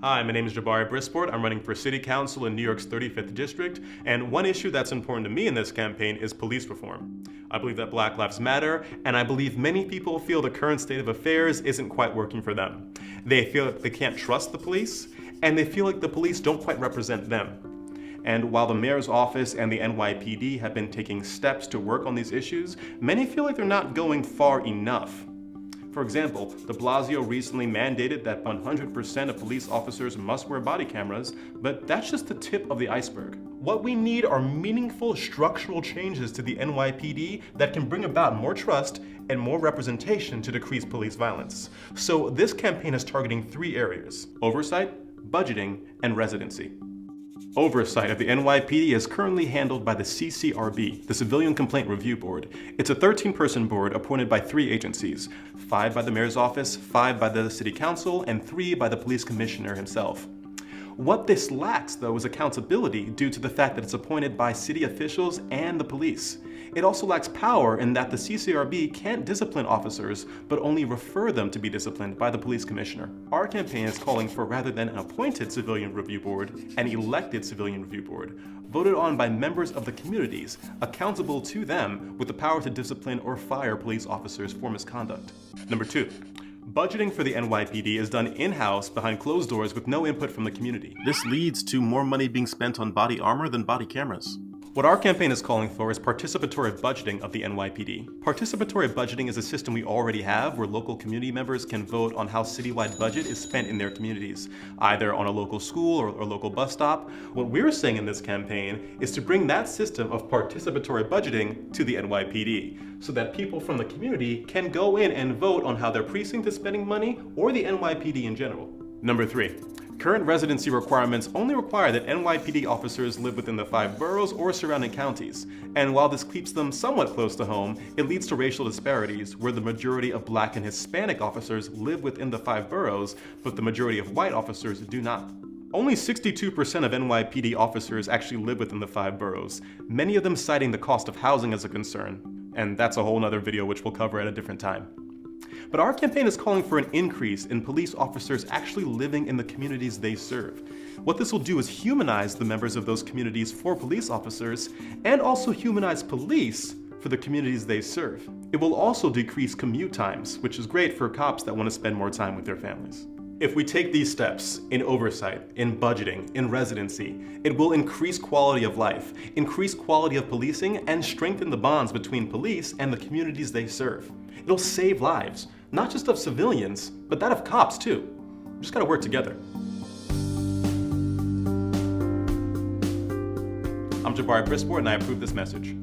Hi, my name is Jabari Brisport. I'm running for City Council in New York's 35th District, and one issue that's important to me in this campaign is police reform. I believe that Black Lives Matter, and I believe many people feel the current state of affairs isn't quite working for them. They feel like they can't trust the police, and they feel like the police don't quite represent them. And while the mayor's office and the NYPD have been taking steps to work on these issues, many feel like they're not going far enough. For example, de Blasio recently mandated that 100% of police officers must wear body cameras, but that's just the tip of the iceberg. What we need are meaningful structural changes to the NYPD that can bring about more trust and more representation to decrease police violence. So this campaign is targeting three areas: oversight, budgeting, and residency. Oversight of the NYPD is currently handled by the CCRB, the Civilian Complaint Review Board. It's a 13-person board appointed by 3 agencies, 5 by the mayor's office, 5 by the city council, and 3 by the police commissioner himself. What this lacks, though, is accountability due to the fact that it's appointed by city officials and the police. It also lacks power in that the CCRB can't discipline officers, but only refer them to be disciplined by the police commissioner. Our campaign is calling for, rather than an appointed civilian review board, an elected civilian review board, voted on by members of the communities, accountable to them with the power to discipline or fire police officers for misconduct. Number 2. Budgeting for the NYPD is done in-house behind closed doors with no input from the community. This leads to more money being spent on body armor than body cameras. What our campaign is calling for is participatory budgeting of the NYPD. Participatory budgeting is a system we already have where local community members can vote on how citywide budget is spent in their communities, either on a local school or local bus stop. What we're saying in this campaign is to bring that system of participatory budgeting to the NYPD so that people from the community can go in and vote on how their precinct is spending money or the NYPD in general. Number 3. Current residency requirements only require that NYPD officers live within the 5 boroughs or surrounding counties. And while this keeps them somewhat close to home, it leads to racial disparities where the majority of Black and Hispanic officers live within the 5 boroughs, but the majority of white officers do not. Only 62% of NYPD officers actually live within the 5 boroughs, many of them citing the cost of housing as a concern. And that's a whole nother video which we'll cover at a different time. But our campaign is calling for an increase in police officers actually living in the communities they serve. What this will do is humanize the members of those communities for police officers, and also humanize police for the communities they serve. It will also decrease commute times, which is great for cops that want to spend more time with their families. If we take these steps in oversight, in budgeting, in residency, it will increase quality of life, increase quality of policing, and strengthen the bonds between police and the communities they serve. It'll save lives, not just of civilians, but that of cops too. We just gotta work together. I'm Jabari Brisport, and I approve this message.